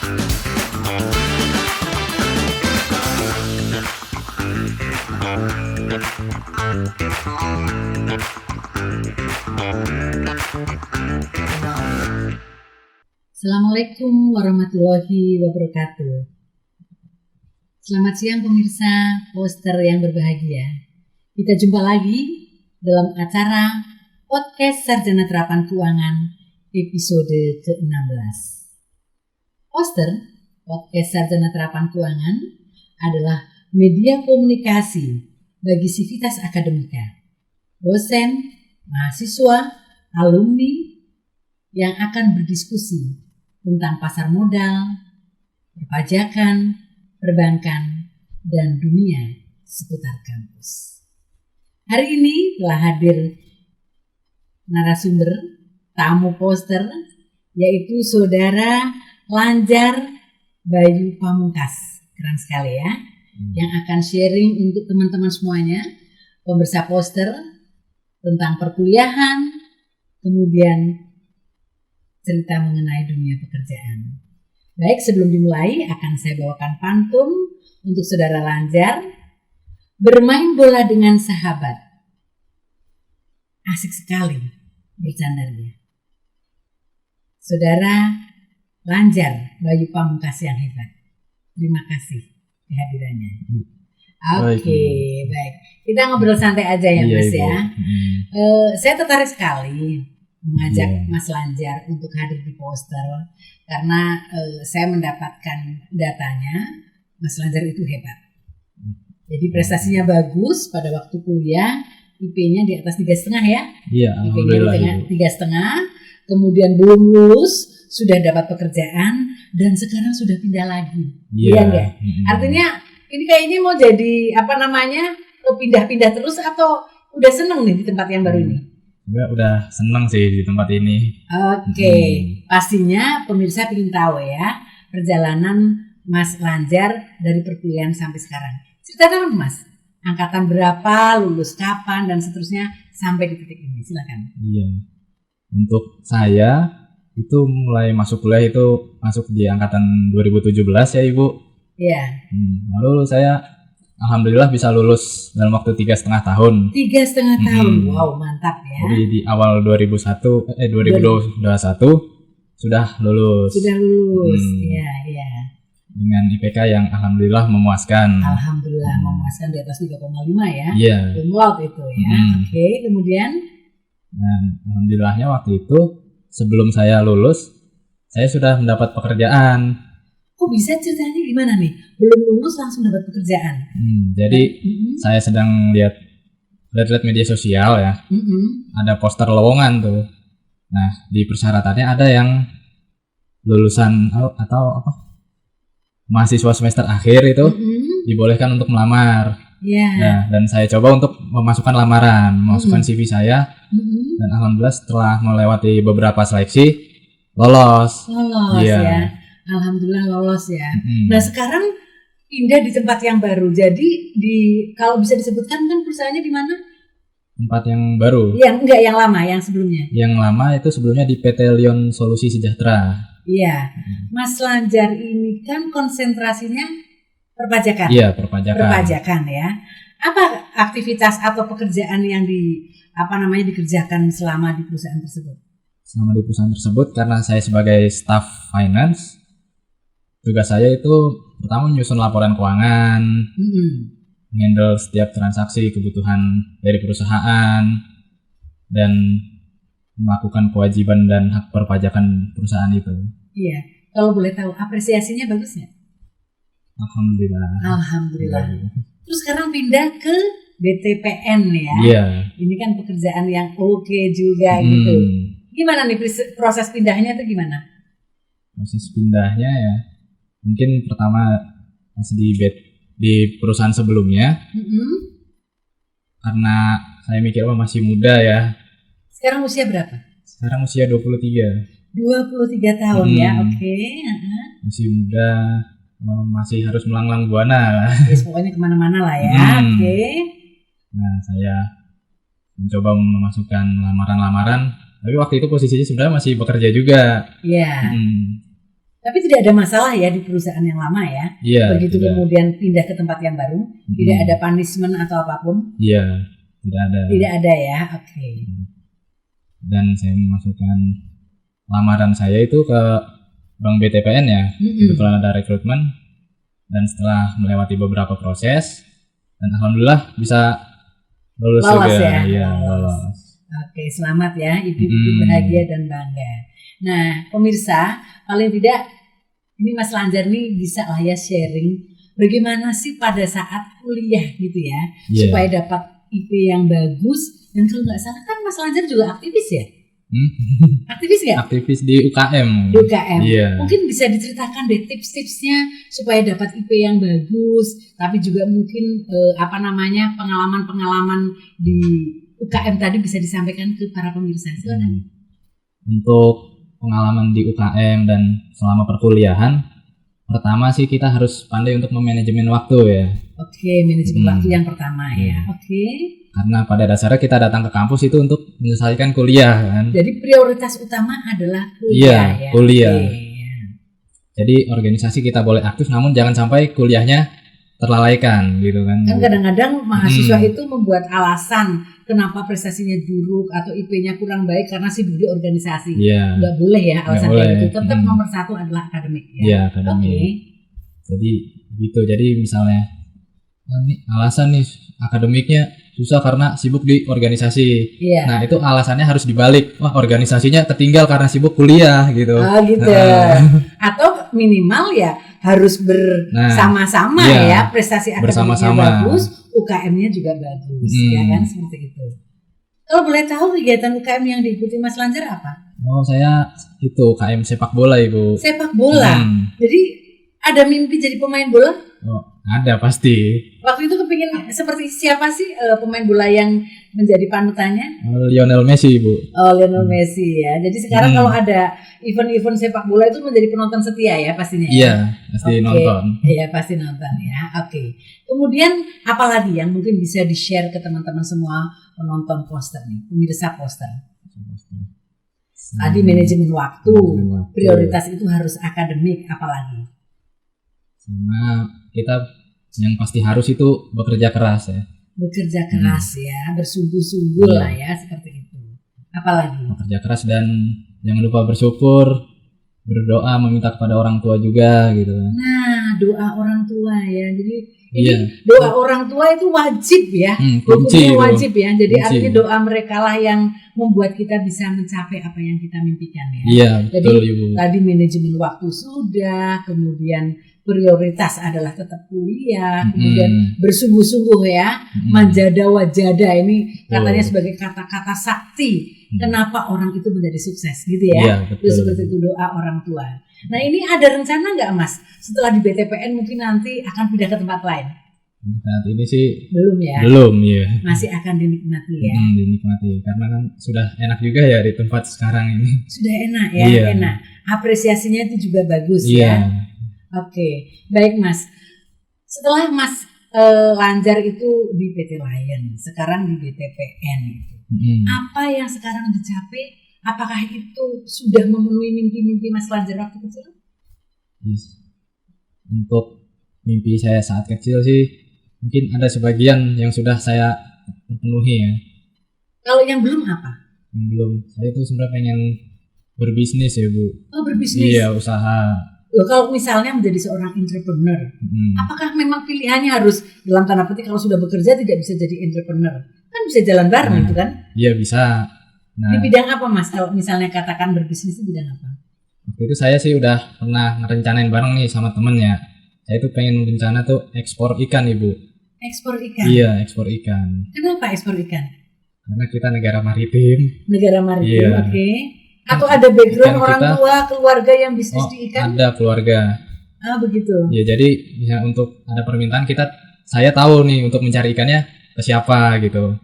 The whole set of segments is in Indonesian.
Assalamualaikum warahmatullahi wabarakatuh. Selamat siang pemirsa poster yang berbahagia. Kita jumpa lagi dalam acara Podcast Sarjana Terapan Keuangan episode ke-16. Podcast Sarjana Terapan Keuangan adalah media komunikasi bagi sivitas akademika, dosen, mahasiswa, alumni yang akan berdiskusi tentang pasar modal, perpajakan, perbankan, dan dunia seputar kampus. Hari ini telah hadir narasumber tamu poster, yaitu Saudara Lanjar Bayu Pamungkas. Keren sekali ya, yang akan sharing untuk teman-teman semuanya, pemirsa poster, tentang perkuliahan, kemudian cerita mengenai dunia pekerjaan. Baik, sebelum dimulai akan saya bawakan pantun untuk Saudara Lanjar. Bermain bola dengan sahabat. Asik sekali bercandanya. Saudara Lanjar Bayu Pamungkas yang hebat. Terima kasih kehadirannya. Oke, baik. Kita ngobrol santai aja ya Mas ya. Saya tertarik sekali mengajak Mas Lanjar untuk hadir di poster karena saya mendapatkan datanya Mas Lanjar itu hebat. Jadi prestasinya bagus pada waktu kuliah, IP-nya di atas 3,5 ya. Iya, IP-nya di 3,5, kemudian belum lulus sudah dapat pekerjaan dan sekarang sudah pindah lagi. Iya enggak? Artinya ini kayaknya mau jadi pindah-pindah terus atau udah seneng nih di tempat yang baru ini? Udah seneng sih di tempat ini. Oke. Pastinya pemirsa ingin tahu ya perjalanan Mas Lanjar dari perkuliahan sampai sekarang. Ceritakan Mas, angkatan berapa, lulus kapan, dan seterusnya sampai di titik ini. Silakan. Iya. Untuk saya itu mulai masuk kuliah itu masuk di angkatan 2017 ya Ibu. Iya. Lalu saya alhamdulillah bisa lulus dalam waktu 3,5 tahun. 3,5 tahun, wow mantap ya. Jadi di awal 2021 sudah lulus. Sudah lulus, iya. Dengan IPK yang alhamdulillah memuaskan. Alhamdulillah memuaskan di atas 3,5 ya. Iya. Cum itu ya. Oke, kemudian. Dan alhamdulillahnya waktu itu sebelum saya lulus, saya sudah mendapat pekerjaan. Kok bisa ceritanya gimana nih? Belum lulus langsung dapat pekerjaan? Jadi saya sedang lihat media sosial ya. Ada poster lowongan tuh. Nah di persyaratannya ada yang lulusan atau mahasiswa semester akhir itu dibolehkan untuk melamar. Nah, dan saya coba untuk memasukkan lamaran, memasukkan CV saya. Dan alhamdulillah setelah melewati beberapa seleksi lolos ya. Alhamdulillah lolos ya. Nah sekarang pindah di tempat yang baru. Jadi kalau bisa disebutkan kan perusahaannya di mana? Tempat yang baru? Yang lama, yang sebelumnya. Yang lama itu sebelumnya di PT Lion Solusi Sejahtera. Iya. Mas Lanjar ini kan konsentrasinya perpajakan. Iya, perpajakan. Perpajakan ya. Apa aktivitas atau pekerjaan yang dikerjakan selama di perusahaan tersebut? Selama di perusahaan tersebut karena saya sebagai staff finance, tugas saya itu pertama menyusun laporan keuangan, handle setiap transaksi kebutuhan dari perusahaan, dan melakukan kewajiban dan hak perpajakan perusahaan itu. Iya. Kalau boleh tahu apresiasinya bagus nggak? Alhamdulillah. Terus sekarang pindah ke BTPN ya. Iya. Ini kan pekerjaan yang oke juga gitu. Gimana nih proses pindahnya itu gimana? Proses pindahnya ya, mungkin pertama masih di perusahaan sebelumnya. Karena saya mikir masih muda ya. Sekarang usia berapa? Sekarang usia 23. 23 tahun ya, oke. Masih muda, masih harus melanglang buana. Yes, pokoknya kemana-mana lah ya, oke. Nah, saya mencoba memasukkan lamaran-lamaran, tapi waktu itu posisinya sebenarnya masih bekerja juga. Iya. Tapi tidak ada masalah ya di perusahaan yang lama ya. Iya. Begitu kemudian pindah ke tempat yang baru, tidak ada punishment atau apapun. Iya, tidak ada. Tidak ada ya, oke. Dan saya memasukkan lamaran saya itu ke Bank BTPN ya. Kebetulan ada rekrutmen, dan setelah melewati beberapa proses, dan alhamdulillah bisa lolos juga. Ya? Iya, lolos. Oke, selamat ya, ibu-ibu bahagia dan bangga. Nah, pemirsa, paling tidak ini Mas Lanjar nih bisa lah ya sharing bagaimana sih pada saat kuliah gitu ya, supaya dapat IP yang bagus. Dan kalau nggak salah kan Mas Lanjar juga aktivis ya? Aktivis nggak? Aktivis di UKM. Di UKM. Yeah. Mungkin bisa diceritakan deh tips-tipsnya supaya dapat IP yang bagus, tapi juga mungkin pengalaman-pengalaman di UKM tadi bisa disampaikan ke para pemirsa. Silakan. Untuk pengalaman di UKM dan selama perkuliahan, pertama sih kita harus pandai untuk memanajemen waktu ya. Oke, manajemen waktu yang pertama ya. Oke. Karena pada dasarnya kita datang ke kampus itu untuk menyelesaikan kuliah kan. Jadi prioritas utama adalah kuliah. Iya, ya. kuliah. Jadi organisasi kita boleh aktif, namun jangan sampai kuliahnya terlalaikan gitu kan. Kan kadang-kadang mahasiswa itu membuat alasan kenapa prestasinya buruk atau IP-nya kurang baik karena sibuk di organisasi. Iya. Nggak boleh ya alasan kayak gitu. Tetap nomor satu adalah akademik ya. Iya, akademik. Jadi gitu. Jadi misalnya ini alasan nih akademiknya susah karena sibuk di organisasi. Iya. Nah, itu alasannya harus dibalik. Wah, organisasinya ketinggal karena sibuk kuliah gitu. Gitu. Atau minimal ya harus bersama-sama ya, prestasi akademiknya bagus, UKM-nya juga bagus, ya kan, seperti itu. Kalau boleh tahu kegiatan UKM yang diikuti Mas Lanjar apa? Oh, saya itu UKM sepak bola, Ibu. Sepak bola. Jadi ada mimpi jadi pemain bola? Oh, ada pasti. Waktu itu kepingin seperti siapa sih pemain bola yang menjadi panutannya? Lionel Messi, Ibu. Oh, Lionel Messi ya. Jadi sekarang kalau ada event-event sepak bola itu menjadi penonton setia ya pastinya. Iya, pasti nonton. Iya, pasti nonton ya. Oke. Kemudian apalagi yang mungkin bisa di-share ke teman-teman semua penonton poster nih, pemirsa poster. Tadi manajemen waktu, prioritas itu harus akademik, apalagi? Sama kita yang pasti harus itu bekerja keras ya. Bekerja keras ya, bersungguh-sungguh lah ya, seperti itu. Apalagi? Bekerja keras dan jangan lupa bersyukur, berdoa, meminta kepada orang tua juga gitu. Nah, doa orang tua ya. Jadi ini doa orang tua itu wajib ya. Hukumnya wajib ya. Jadi artinya doa mereka lah yang membuat kita bisa mencapai apa yang kita mimpikan ya. Iya, betul, jadi Ibu. Tadi manajemen waktu sudah, kemudian prioritas adalah tetap kuliah, kemudian bersungguh-sungguh ya, manjada wajada ini katanya sebagai kata-kata sakti. Kenapa orang itu menjadi sukses gitu ya? Iya, betul. Itu seperti itu doa orang tua. Nah ini ada rencana nggak Mas? Setelah di BTPN mungkin nanti akan pindah ke tempat lain? Saat ini sih belum ya. Belum ya. Masih akan dinikmati ya. Dinikmati karena kan sudah enak juga ya di tempat sekarang ini. Sudah enak ya, enak. Apresiasinya itu juga bagus ya. Oke, baik Mas. Setelah Mas Lanjar itu di PT Lion, sekarang di BTPN gitu. Apa yang sekarang dicapai? Apakah itu sudah memenuhi mimpi-mimpi Mas Lanjar waktu kecil? Yes. Untuk mimpi saya saat kecil sih mungkin ada sebagian yang sudah saya penuhi ya. Kalau yang belum apa? Yang belum, saya itu sebenarnya pengen berbisnis ya Bu. Oh berbisnis? Iya, usaha. Loh, kalau misalnya menjadi seorang entrepreneur, apakah memang pilihannya harus dalam tanda petik kalau sudah bekerja tidak bisa jadi entrepreneur? Kan bisa jalan bareng itu kan? Iya bisa. Nah, di bidang apa Mas? Kalau misalnya katakan berbisnis itu bidang apa? Waktu itu saya sih udah pernah ngerencanain bareng nih sama temennya. Saya itu pengen rencana tuh ekspor ikan Ibu. Ekspor ikan? Iya, ekspor ikan. Kenapa ekspor ikan? Karena kita negara maritim. Negara maritim, oke. Atau ada background orang tua, keluarga yang bisnis di ikan? Ada keluarga. Ah begitu. Ya jadi misalnya untuk ada permintaan saya tahu nih untuk mencari ikannya ke siapa gitu.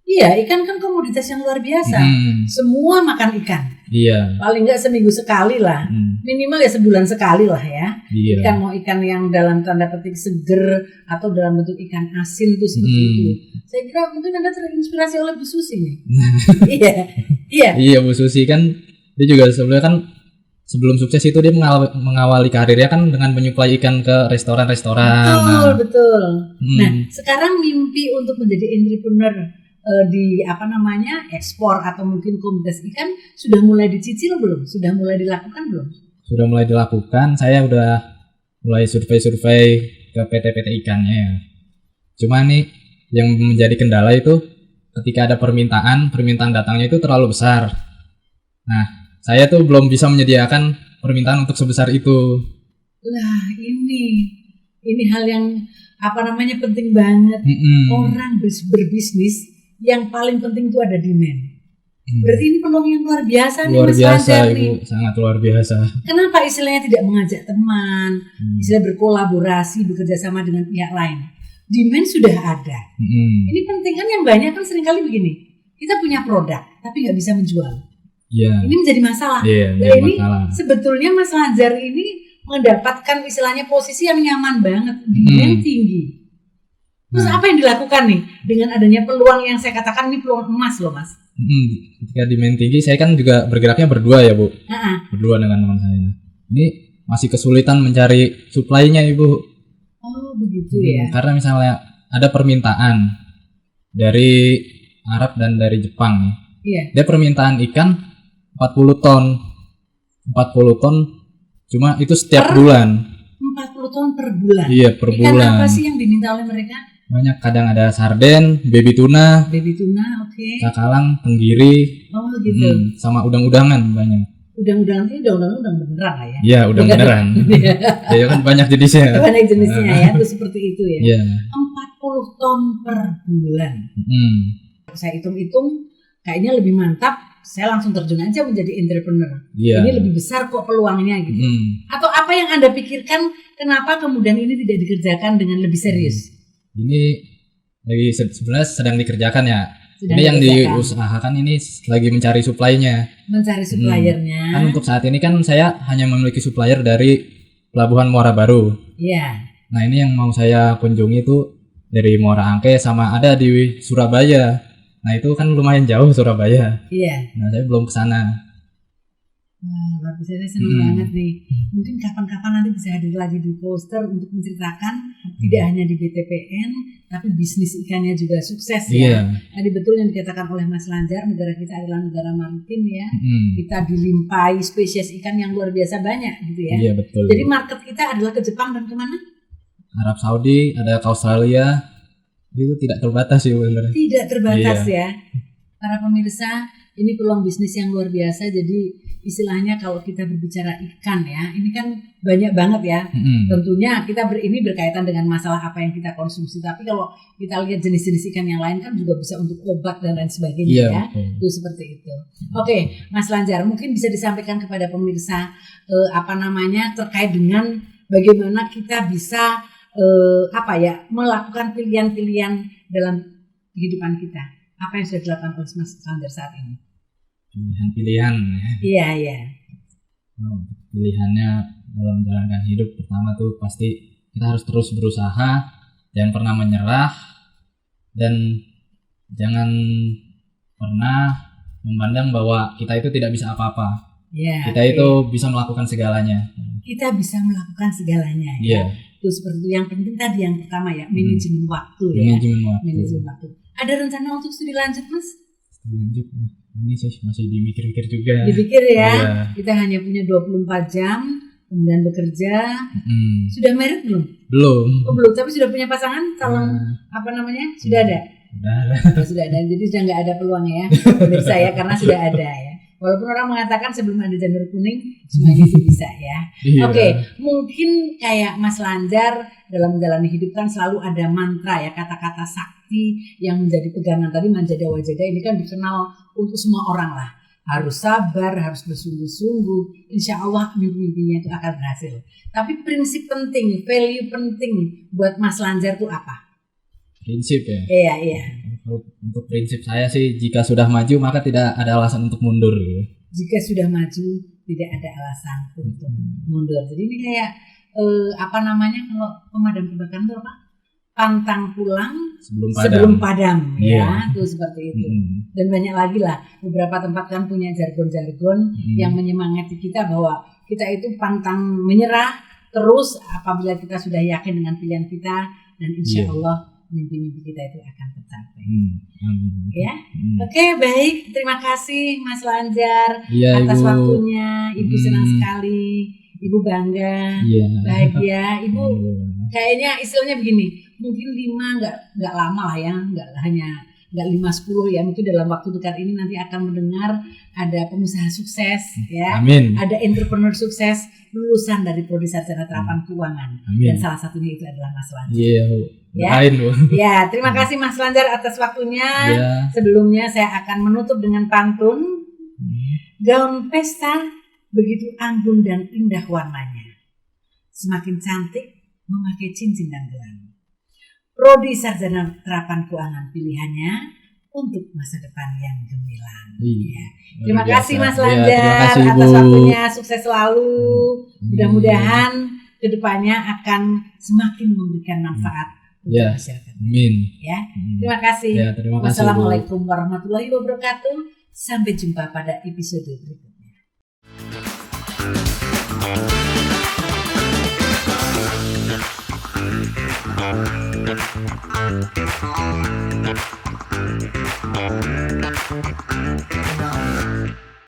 Iya, ikan kan komoditas yang luar biasa. Semua makan ikan. Iya. Paling nggak seminggu sekali lah. Minimal ya sebulan sekali lah ya. Iya. Ikan mau ikan yang dalam tanda petik seger atau dalam bentuk ikan asin itu seperti itu. Saya kira mungkin Anda terinspirasi oleh Bu Susi nih. Iya. Iya Bu Susi kan dia juga sebenarnya kan sebelum sukses itu dia mengawali karirnya kan dengan menyuplai ikan ke restoran-restoran. Betul. Nah, sekarang mimpi untuk menjadi entrepreneur di ekspor atau mungkin komunitas ikan sudah mulai dicicil belum? Sudah mulai dilakukan belum? Sudah mulai dilakukan. Saya udah mulai survei ke PT-PT ikannya ya. Cuma nih yang menjadi kendala itu ketika ada permintaan datangnya itu terlalu besar. Nah, saya tuh belum bisa menyediakan permintaan untuk sebesar itu. Lah, ini hal yang penting banget. Orang berbisnis yang paling penting itu ada demand. Berarti ini peluang yang luar biasa nih Mas Lanjar nih. Sangat luar biasa. Kenapa istilahnya tidak mengajak teman, istilah berkolaborasi, bekerja sama dengan pihak lain? Demand sudah ada. Ini penting kan, yang banyak kan seringkali begini. Kita punya produk tapi nggak bisa menjual. Ini menjadi masalah. Ini sebetulnya Mas Lanjar ini mendapatkan istilahnya posisi yang nyaman banget, demand tinggi. Terus apa yang dilakukan nih dengan adanya peluang yang saya katakan ini peluang emas loh Mas? Ketika demand tinggi, saya kan juga bergeraknya berdua ya Bu. Berdua dengan teman saya. Ini masih kesulitan mencari suplainya Ibu. Oh begitu ya. Karena misalnya ada permintaan dari Arab dan dari Jepang nih. Dia permintaan ikan 40 ton. 40 ton cuma itu setiap bulan. 40 ton per bulan. Iya, per ikan bulan. Apa sih yang diminta oleh mereka? Banyak, kadang ada sarden, baby tuna, oke. Cakalang, tenggiri. Oh gitu. Sama udang-udangan banyak. Udang-udangan ini udang beneran lah ya. Iya, udang beneran. Ya kan banyak jenisnya. Banyak jenisnya ya, itu seperti itu ya. 40 ton per bulan. Saya hitung-hitung kayaknya lebih mantap. Saya langsung terjun aja menjadi entrepreneur. Ini lebih besar kok peluangnya gitu. Atau apa yang Anda pikirkan, kenapa kemudian ini tidak dikerjakan dengan lebih serius? Ini lagi sebenarnya sedang dikerjakan ya. Ini yang diusahakan ini lagi mencari suplainya. Mencari suppliernya. Kan untuk saat ini kan saya hanya memiliki supplier dari Pelabuhan Muara Baru. Iya. Nah ini yang mau saya kunjungi itu dari Muara Angke sama ada di Surabaya. Nah itu kan lumayan jauh Surabaya. Iya. Nah saya belum kesana. Wah, luar biasa, saya senang banget nih. Mungkin kapan-kapan nanti bisa hadir lagi di poster untuk menceritakan tidak hanya di BTPN, tapi bisnis ikannya juga sukses ya. Tadi betul yang dikatakan oleh Mas Lanjar, negara kita adalah negara maritim ya. Kita dilimpahi spesies ikan yang luar biasa banyak gitu ya. Iya betul. Jadi market kita adalah ke Jepang dan kemana? Arab Saudi, ada ke Australia. Itu tidak terbatas sih benar. Tidak terbatas ya. Para pemirsa, ini peluang bisnis yang luar biasa. Jadi istilahnya kalau kita berbicara ikan ya, ini kan banyak banget ya. Tentunya kita ini berkaitan dengan masalah apa yang kita konsumsi. Tapi kalau kita lihat jenis-jenis ikan yang lain kan juga bisa untuk obat dan lain sebagainya ya. Itu seperti itu. Oke, Mas Lanjar, mungkin bisa disampaikan kepada pemirsa terkait dengan bagaimana kita bisa melakukan pilihan-pilihan dalam kehidupan kita. Apa yang sudah dilakukan oleh Mas Lanjar saat ini? Pilihan. Iya. Pilihannya dalam menjalankan hidup, pertama tuh pasti kita harus terus berusaha, jangan pernah menyerah, dan jangan pernah memandang bahwa kita itu tidak bisa apa-apa. Kita itu bisa melakukan segalanya. Kita bisa melakukan segalanya. Itu seperti itu. Yang penting tadi yang pertama ya, manajemen waktu ya. Manajemen waktu. Ada rencana untuk studi lanjut Mas? Studi lanjut, ini saya masih dimikir-mikir juga. Dipikir ya. Kita hanya punya 24 jam, kemudian bekerja. Sudah married belum? Belum. Oh belum, tapi sudah punya pasangan? Calon Sudah ada? Sudah ada. Jadi sudah nggak ada peluang ya, menurut saya, karena sudah ada ya. Walaupun orang mengatakan sebelum ada janur kuning semuanya sih bisa ya. Oke, mungkin kayak Mas Lanjar dalam menjalani hidup kan selalu ada mantra ya, kata-kata sakti yang menjadi pegangan tadi, manjada wajada ini kan dikenal untuk semua orang lah. Harus sabar, harus bersungguh-sungguh. Insya Allah mimpi-mimpinya itu akan berhasil. Tapi prinsip penting, value penting buat Mas Lanjar itu apa? Prinsip ya? Iya. Untuk prinsip saya sih, jika sudah maju maka tidak ada alasan untuk mundur. Jika sudah maju tidak ada alasan untuk mundur. Jadi ini kayak kalau pemadam kebakaran itu apa? Pantang pulang sebelum padam ya, tuh seperti itu. Dan banyak lagi lah, beberapa tempat kan punya jargon-jargon yang menyemangati kita bahwa kita itu pantang menyerah terus apabila kita sudah yakin dengan pilihan kita, dan insya Allah mimpi-mimpi kita itu akan tercapai. Ya, oke, baik. Terima kasih Mas Lanjar atas waktunya. Ibu senang sekali. Ibu bangga, bahagia. Ibu kayaknya istilahnya begini, mungkin 5 nggak lama lah ya, nggak 5-10 ya, mungkin dalam waktu dekat ini nanti akan mendengar ada pengusaha sukses ya. Amin. Ada entrepreneur sukses lulusan dari Prodi Sarjana Terapan Keuangan. Dan salah satunya itu adalah Mas Lanjar. Ya, terima kasih Mas Lanjar atas waktunya. Sebelumnya saya akan menutup dengan pantun. Gaun pesta begitu anggun dan indah warnanya, semakin cantik memakai cincin dan gelang. Prodi Sarjana Terapan Keuangan pilihannya untuk masa depan yang gemilang. Terima kasih Mas Lanjar atas waktunya. Sukses selalu. Mudah-mudahan kedepannya akan semakin memberikan manfaat untuk masyarakat. Terima kasih. Wassalamualaikum warahmatullahi wabarakatuh. Sampai jumpa pada episode berikutnya. Thank you.